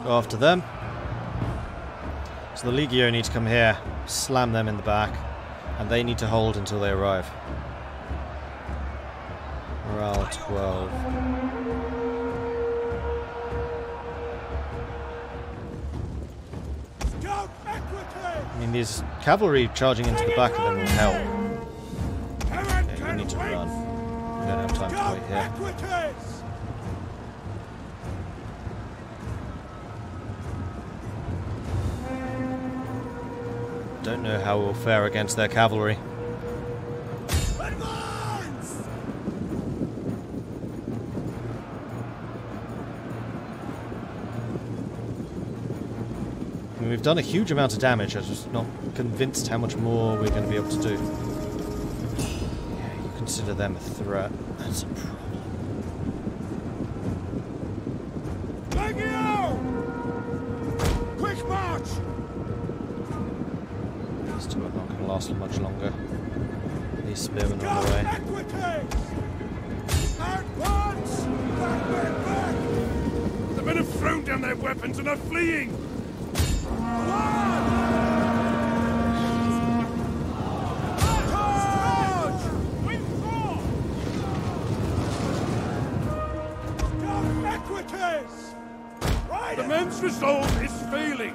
Go after them. So the Legio need to come here, slam them in the back, and they need to hold until they arrive. Morale 12. I mean, these cavalry charging into the back of them will help. Okay, we need to run. We don't have time to wait here. Don't know how we'll fare against their cavalry. I mean, we've done a huge amount of damage. I'm just not convinced how much more we're going to be able to do. Yeah, you consider them a threat. That's a problem. Quick march! These two are not going to last much longer. These spearmen are on the way. The men have thrown down their weapons and are fleeing! The men's resolve is failing.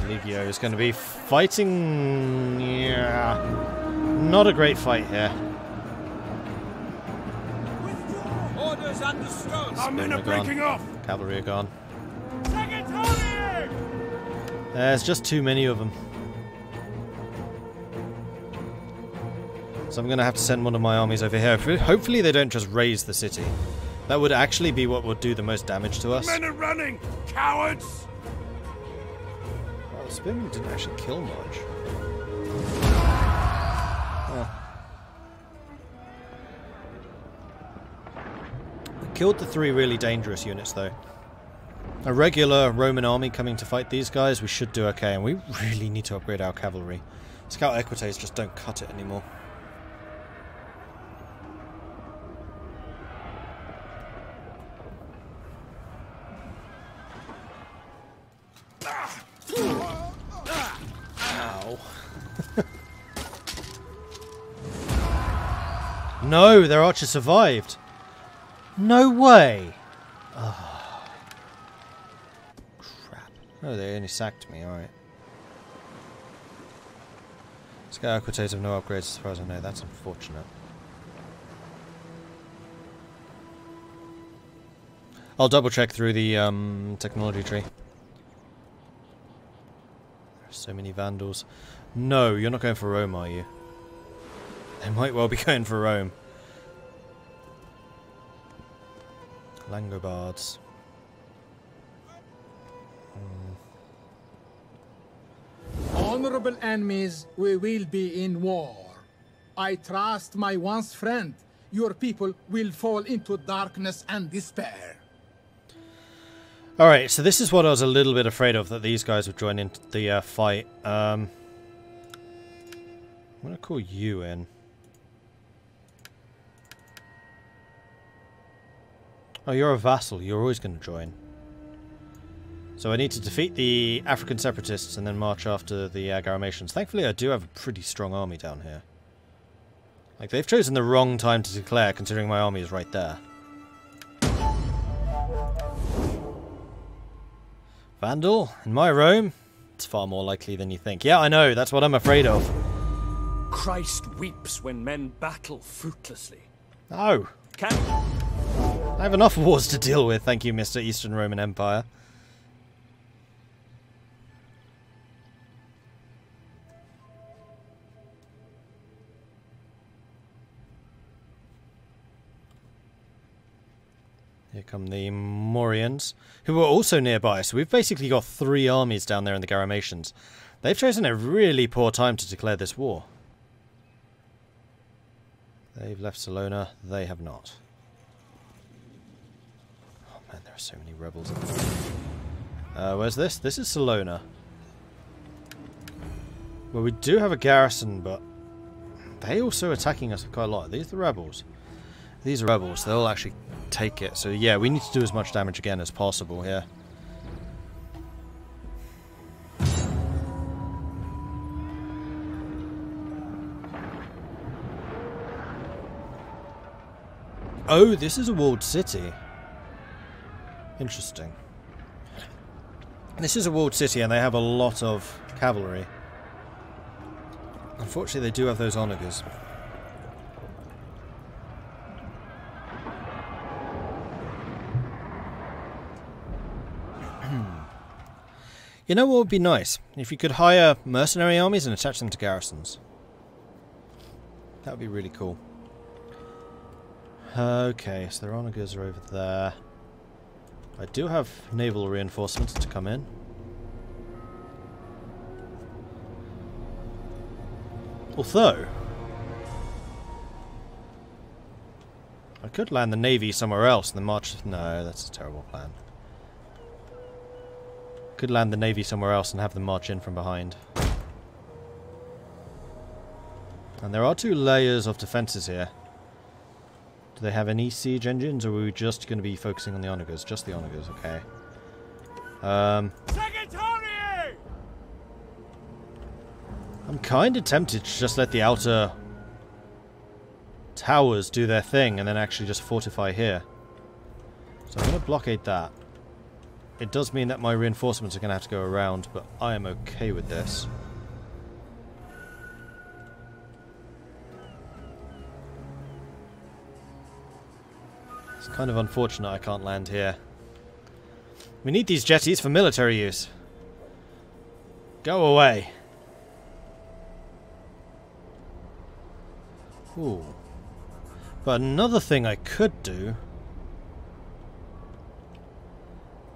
Legio is going to be fighting. Yeah, not a great fight here. Orders understood. Our men are breaking off. Cavalry are gone. There's just too many of them. So I'm going to have to send one of my armies over here. Hopefully they don't just raise the city. That would actually be what would do the most damage to us. The men are running, cowards! Spearmen didn't actually kill much. Oh. Killed the 3 really dangerous units though. A regular Roman army coming to fight these guys, we should do okay, and we really need to upgrade our cavalry. Scout equites just don't cut it anymore. No, their archer survived. No way. Oh. Crap. Oh, they only sacked me, alright. Scout equites have no upgrades as far as I know. That's unfortunate. I'll double check through the technology tree. There's so many Vandals. No, you're not going for Rome, are you? They might well be going for Rome. Langobards. Honorable enemies, we will be in war. I trust my once friend. Your people will fall into darkness and despair. Alright, so this is what I was a little bit afraid of, that these guys would join into the fight. I'm going to call you in. Oh, you're a vassal. You're always going to join. So I need to defeat the African separatists and then march after the Garamatians. Thankfully, I do have a pretty strong army down here. Like, they've chosen the wrong time to declare, considering my army is right there. Vandal, in my Rome, it's far more likely than you think. Yeah, I know. That's what I'm afraid of. Christ weeps when men battle fruitlessly. Oh. I have enough wars to deal with, thank you, Mr. Eastern Roman Empire. Here come the Morians, who are also nearby, so we've basically got 3 armies down there in the Garamatians. They've chosen a really poor time to declare this war. They've left Salona, they have not. Oh man, there are so many rebels. Where's this? This is Salona. Well, we do have a garrison, but they also attacking us quite a lot. Are these the rebels? These are rebels. They'll actually take it. So yeah, we need to do as much damage again as possible here. Oh, this is a walled city. Interesting. This is a walled city and they have a lot of cavalry. Unfortunately, they do have those onagers. You know what would be nice? If you could hire mercenary armies and attach them to garrisons. That would be really cool. Okay, so their onagers are over there. I do have naval reinforcements to come in. Although, I could land the navy somewhere else and then march... No, that's a terrible plan. Could land the navy somewhere else and have them march in from behind. And there are 2 layers of defences here. Do they have any siege engines, or are we just going to be focusing on the onagers? Just the onagers, okay. I'm kind of tempted to just let the outer towers do their thing and then actually just fortify here. So I'm going to blockade that. It does mean that my reinforcements are going to have to go around, but I am okay with this. It's kind of unfortunate I can't land here. We need these jetties for military use. Go away. Ooh. But another thing I could do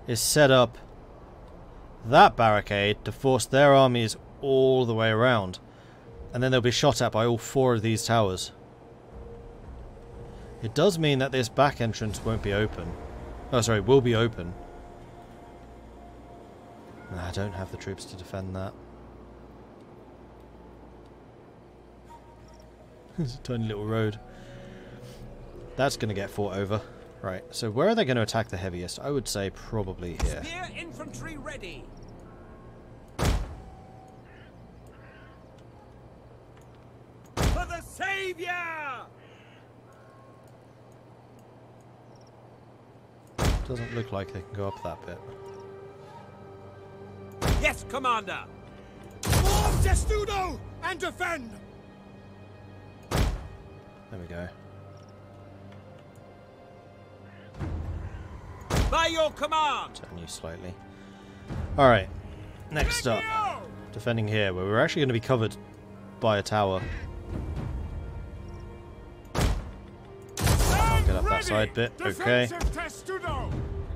is set up that barricade to force their armies all the way around. And then they'll be shot at by all 4 of these towers. It does mean that this back entrance won't be open. Oh, sorry, will be open. I don't have the troops to defend that. It's a tiny little road. That's going to get fought over. Right, so where are they going to attack the heaviest? I would say probably here. Spear infantry ready. For the Savior! Doesn't look like they can go up that bit. Yes, Commander! Form testudo and defend! There we go. By your command! Turn you slightly. Alright, next up. Defending here, where we're actually going to be covered by a tower. Get up that side bit, okay.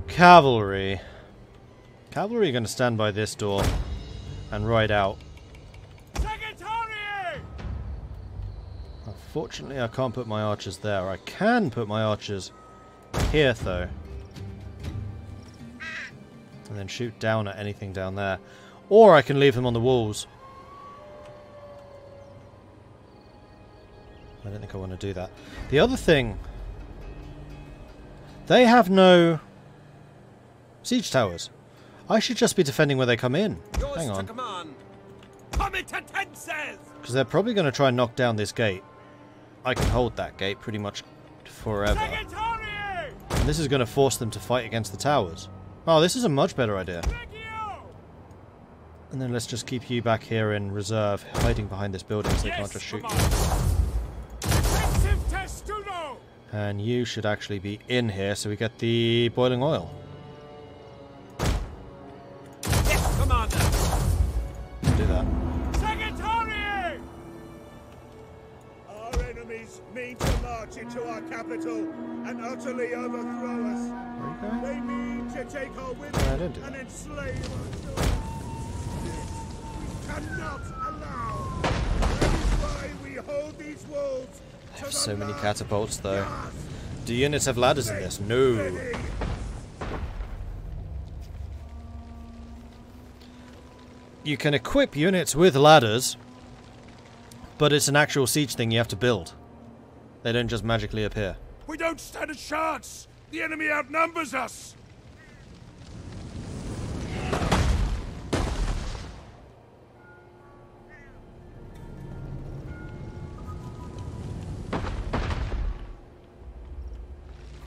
Cavalry. Cavalry are going to stand by this door and ride out. Unfortunately, I can't put my archers there. I can put my archers here, though. And then shoot down at anything down there. Or I can leave them on the walls. I don't think I want to do that. The other thing... They have no siege towers. I should just be defending where they come in. Hang on. Because they're probably going to try and knock down this gate. I can hold that gate pretty much forever. And this is going to force them to fight against the towers. Oh, this is a much better idea. And then let's just keep you back here in reserve, hiding behind this building so they can't just shoot you. And you should actually be in here so we get the boiling oil. Yes, Commander! Do that. Our enemies mean to march into our capital and utterly overthrow us. Where are you going? They mean to take our women I didn't do and that. enslave our children. We cannot allow. That is why we hold these walls. They have so many catapults though. Do units have ladders in this? No. You can equip units with ladders, But it's an actual siege thing you have to build. They don't just magically appear. We don't stand a chance! The enemy outnumbers us!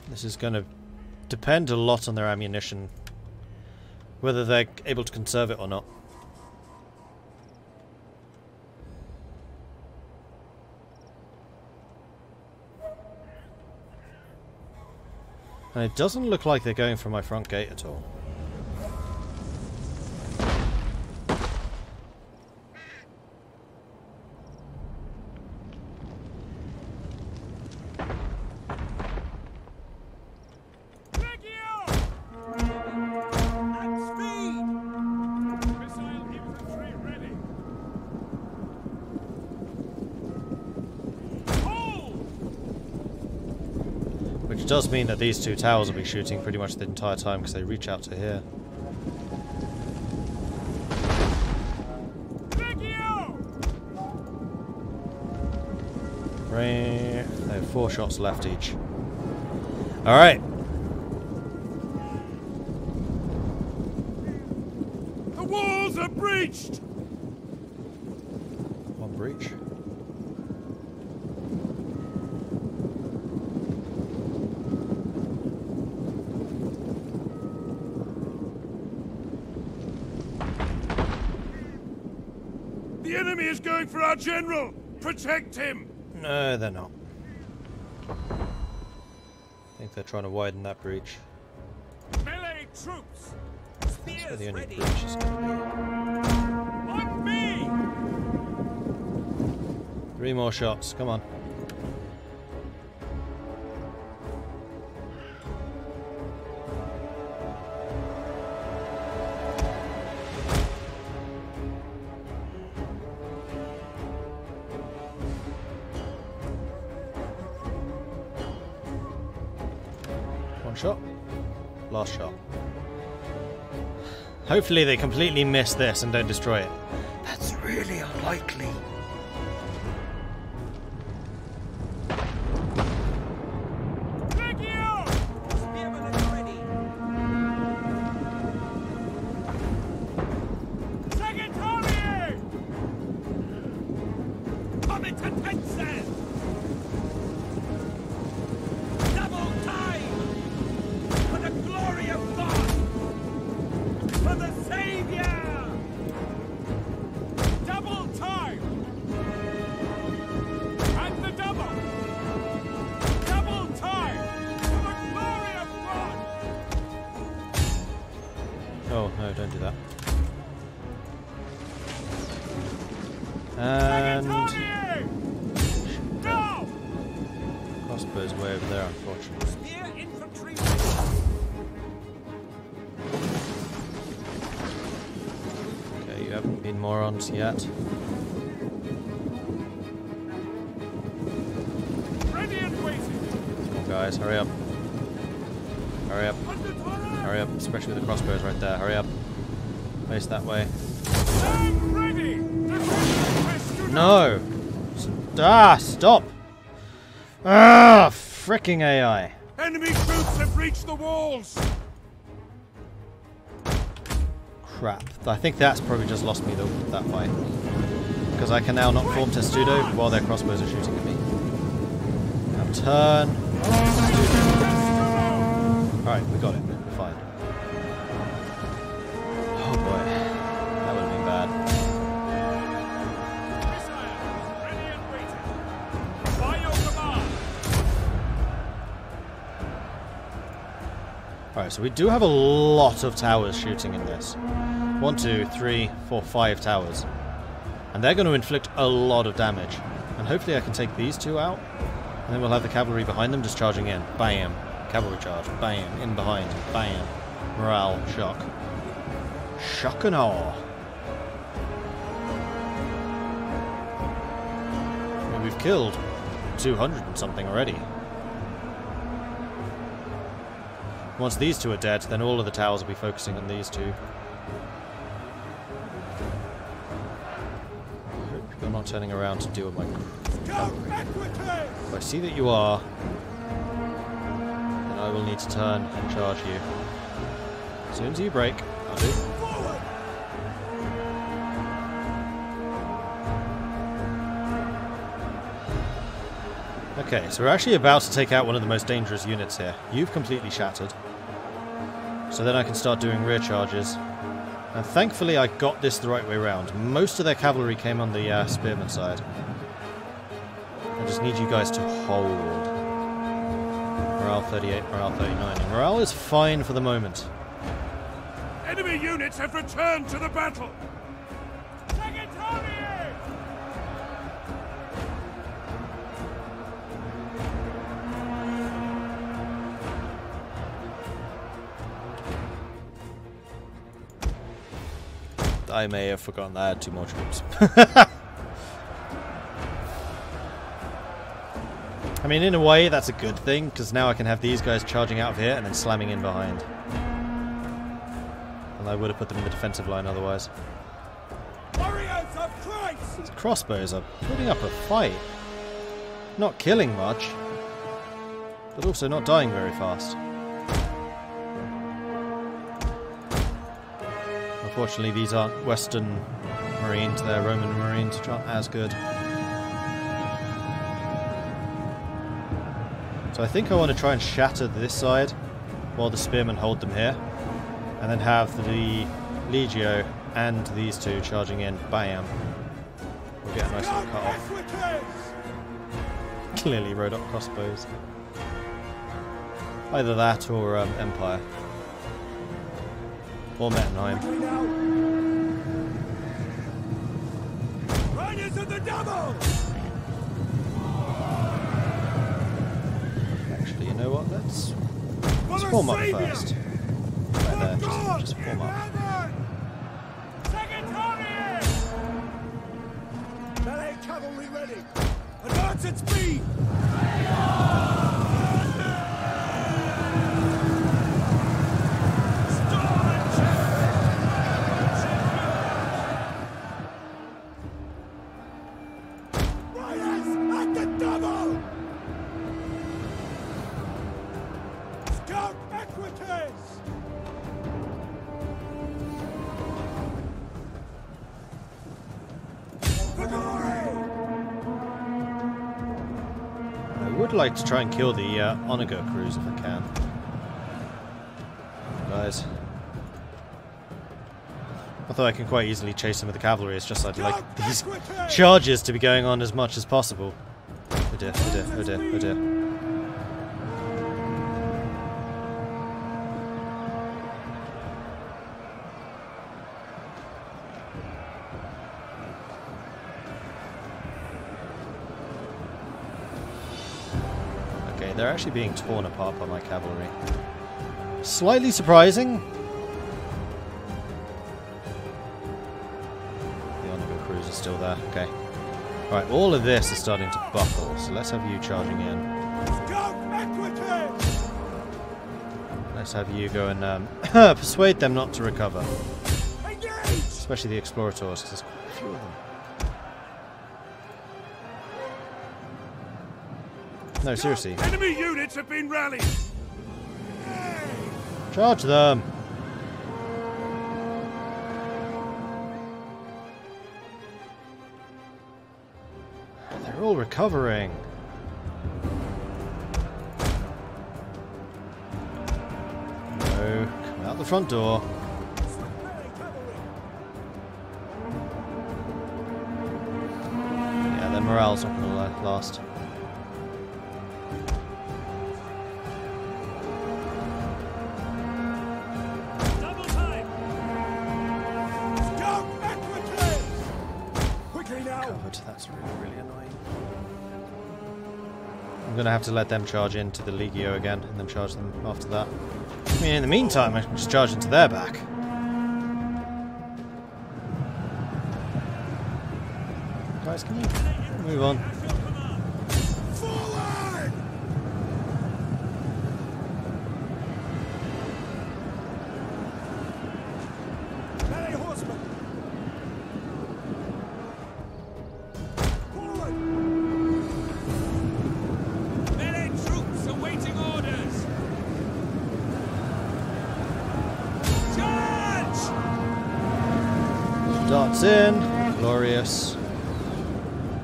This is going to depend a lot on their ammunition, whether they're able to conserve it or not. And it doesn't look like they're going for my front gate at all. Which does mean that these two towers will be shooting pretty much the entire time because they reach out to here. They have 4 shots left each. Alright. The walls are breached! One breach. The enemy is going for our general! Protect him! No, they're not. I think they're trying to widen that breach. Melee troops! That's where the only breach is going to On me! be. 3 more shots, come on. Shot. Last shot. Hopefully they completely miss this and don't destroy it. That's really unlikely. Second army! Come into Texas! Double time! For the glory of God! For the Savior! Double time! And the double! Double time! For the glory of God! Oh no, don't do that. Second And army! No! crossbow's way over there, unfortunately. Spear infantry! Okay, you haven't been morons yet. Ready and waiting! Come on guys, hurry up. Hurry up. Under Torah! Hurry up, especially with the crossbows right there. Hurry up. Face that way. Stand ready! No! Stop! Ah, fricking AI. Enemy troops have reached the walls! Crap. I think that's probably just lost me that fight. Because I can now not form testudo while their crossbows are shooting at me. Now turn. Alright, we got it. We're fine. Oh boy. That would have been bad. Ready and waiting! By your command! Alright, so we do have a lot of towers shooting in this. 1, 2, 3, 4, 5 towers. And they're going to inflict a lot of damage. And hopefully I can take these 2 out. And then we'll have the cavalry behind them just charging in. Bam. Cavalry charge. Bam. In behind. Bam. Morale. Shock. Shock and awe. I mean, we've killed 200 and something already. Once these 2 are dead, then all of the towers will be focusing on these 2. I hope you're I'm not turning around to deal with my cavalry. Equity! If I see that you are, then I will need to turn and charge you. As soon as you break, I'll do. Forward! Okay, so we're actually about to take out one of the most dangerous units here. You've completely shattered. So then I can start doing rear charges. And thankfully I got this the right way around. Most of their cavalry came on the spearman side. I just need you guys to hold. Morale 38, morale 39. And morale is fine for the moment. Enemy units have returned to the battle! I may have forgotten that I had 2 more troops. I mean, in a way, that's a good thing, because now I can have these guys charging out of here and then slamming in behind. And I would have put them in the defensive line otherwise. Warriors of Christ! These crossbows are putting up a fight. Not killing much, but also not dying very fast. Unfortunately, these aren't Western Marines, they're Roman Marines, which aren't as good. So I think I want to try and shatter this side while the spearmen hold them here. And then have the Legio and these two charging in. Bam. We'll get a nice little cut off. Clearly rode up crossbows. Either that or Empire. Or Mettenheim. Riders of the double! Actually, you know what? Let's form up first. Right there, just form up. Melee cavalry ready! Advance at speed! I would like to try and kill the Onager crews if I can. Guys. Although I can quite easily chase them with the cavalry, it's just I'd like these charges to be going on as much as possible. Oh dear, oh dear, oh dear, oh dear. They're actually being torn apart by my cavalry. Slightly surprising. The Onager crews are still there. Okay. Right, all of this is starting to buckle, so let's have you charging in. Let's have you go and persuade them not to recover. Especially the explorators, because there's quite a few of them. No, seriously. Enemy units have been rallied. Charge them. They're all recovering. No, come out the front door. Yeah, their morale's not going to last. That's really, really annoying. I'm going to have to let them charge into the Legio again and then charge them after that. I mean, in the meantime, I can just charge into their back. Guys, can you move on? us in. Glorious.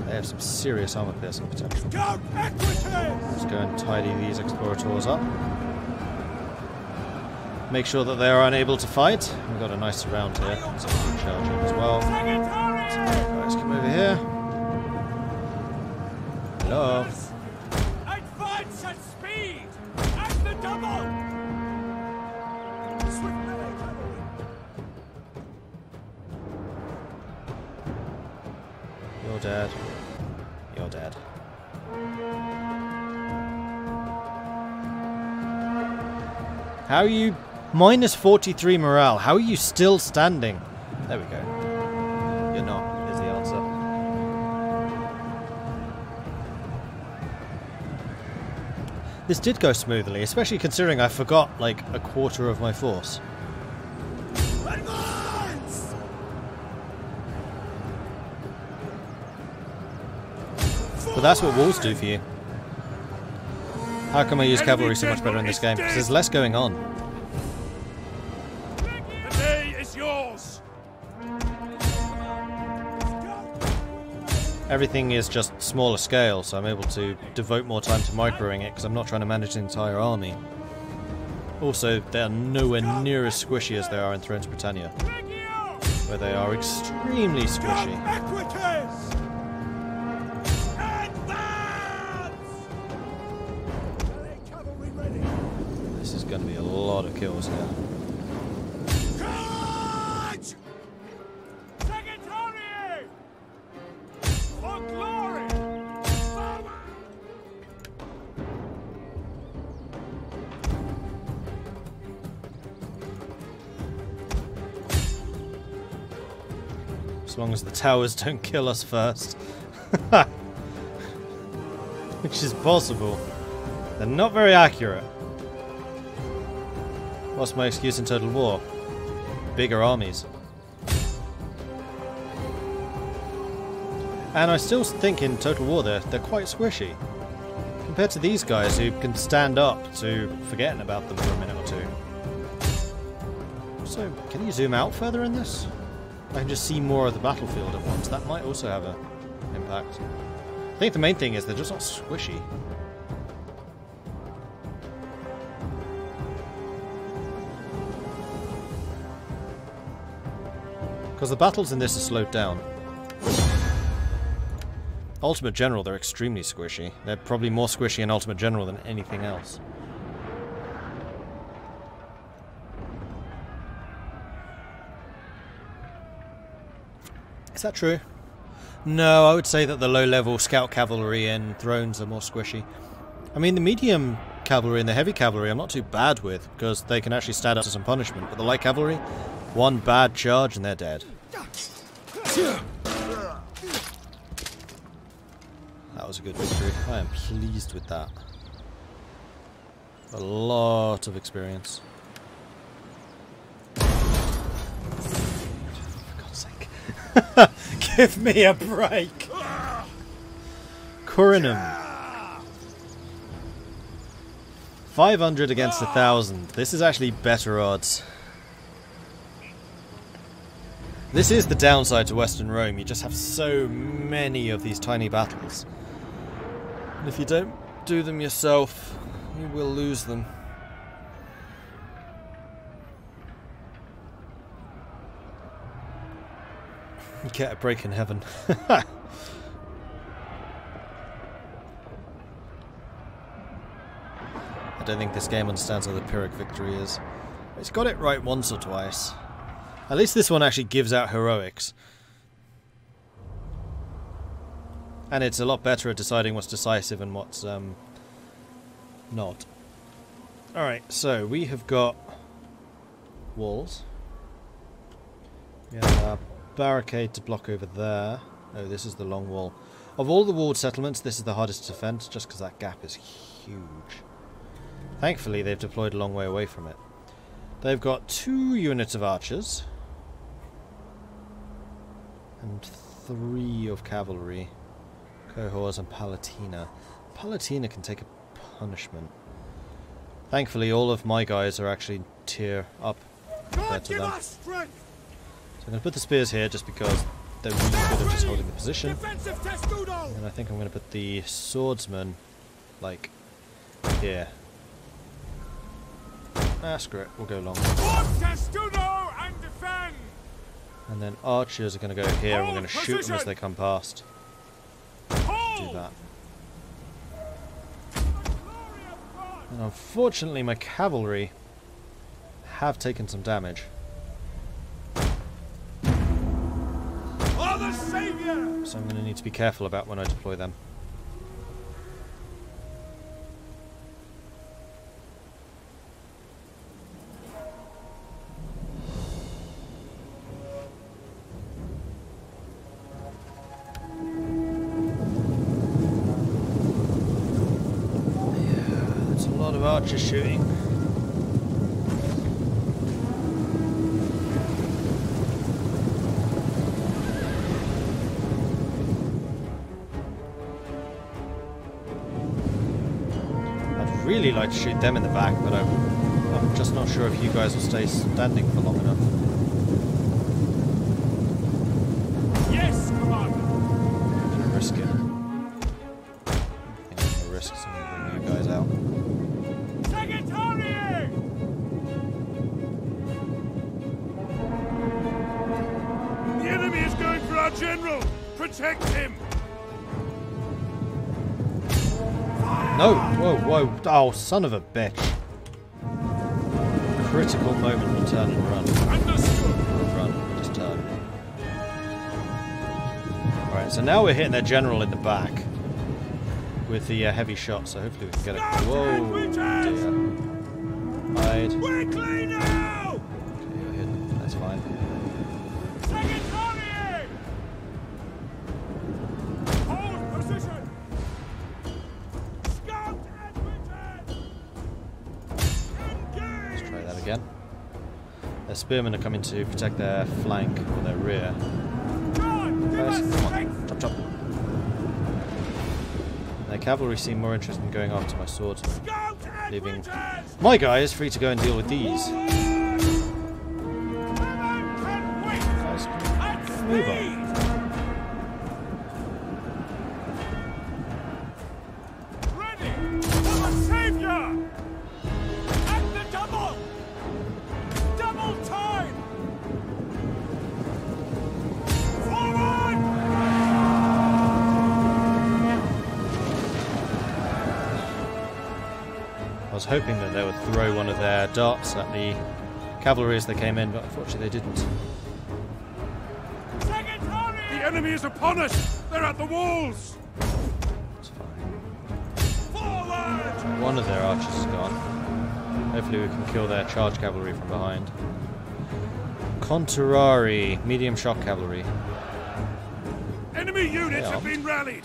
They have some serious armor piercing potential. Let's go and tidy these explorators up. Make sure that they are unable to fight. We've got a nice surround here, so we can charge in as well. So, guys, come over here. Hello. Advance at speed! At the double! Swift melee cavalry! You're dead. You're dead. How are you? Minus 43 morale. How are you still standing? There we go. You're not, is the answer. This did go smoothly, especially considering I forgot like a quarter of my force. Advance! But that's what walls do for you. How come I use cavalry so much better in this game? Because there's less going on. The day is yours! Everything is just smaller scale, so I'm able to devote more time to microing it because I'm not trying to manage the entire army. Also, they are nowhere near as squishy as they are in Thrones Britannia, where they are extremely squishy. This is going to be a lot of kills here. For glory! As long as the towers don't kill us first. Which is possible. They're not very accurate. What's my excuse in Total War? Bigger armies. And I still think in Total War they're quite squishy. Compared to these guys who can stand up to forgetting about them for a minute or two. So, can you zoom out further in this? I can just see more of the battlefield at once. That might also have an impact. I think the main thing is they're just not squishy. Because the battles in this are slowed down. Ultimate General, they're extremely squishy. They're probably more squishy in Ultimate General than anything else. Is that true? No, I would say that the low-level scout cavalry in Thrones are more squishy. I mean, the medium cavalry and the heavy cavalry I'm not too bad with, because they can actually stand up to some punishment. But the light cavalry, one bad charge and they're dead. That was a good victory. I am pleased with that. A lot of experience. For God's sake. Give me a break! Corinum. 500 against 1,000. This is actually better odds. This is the downside to Western Rome. You just have so many of these tiny battles. And if you don't do them yourself, you will lose them. Get a break in heaven. I don't think this game understands what the Pyrrhic victory is. It's got it right once or twice. At least this one actually gives out heroics. And it's a lot better at deciding what's decisive and what's not. Alright, so we have got walls. We have a barricade to block over there. Oh, this is the long wall. Of all the walled settlements, this is the hardest to defend, just because that gap is huge. Thankfully, they've deployed a long way away from it. They've got 2 units of archers. And 3 of cavalry. Cohors and Palatina. Palatina can take a punishment. Thankfully, all of my guys are actually tier up compared to them. So I'm going to put the spears here just because they're really good at just holding the position. Defensive testudo! And I think I'm going to put the swordsman, like, here. Ah, screw it. We'll go long. Testudo and defend! And then archers are going to go here and we're going to shoot them as they come past. Do that. And unfortunately my cavalry have taken some damage. The Savior! So I'm going to need to be careful about when I deploy them. Yeah, that's a lot of archers shooting. Really like to shoot them in the back, but I'm just not sure if you guys will stay standing for long enough. Yes, Commander! I'm gonna risk it. I think I'm gonna risk some of you guys out. Secretary! The enemy is going for our general! Protect him! No! Whoa, whoa. Oh, son of a bitch. Critical moment to turn and run. Understood! Run, just turn. Alright, so now we're hitting their general in the back with the heavy shot, so hopefully we can get it. Whoa, dear. Hide. Quickly now! Okay, you're hidden. That's fine. Secretary! Hold position! Scout advantage! Let's try that again. Their spearmen are coming to protect their flank or their rear. John, give Guys, us come on. strength! Chop, chop. Their cavalry seem more interested in going after my swordsmen, Scout leaving advantage! my guys free to go and deal with these. Guys, move on. Ready for the Savior! At the double! Double time! Forward! I was hoping that they would throw one of their darts at the cavalry as they came in, but unfortunately they didn't. Secretary! The enemy is upon us! They're at the walls! It's fine. Forward! One of their archers is gone. Hopefully we can kill their charge cavalry from behind. Conturari, medium shock cavalry. Enemy units Yeah. have been rallied!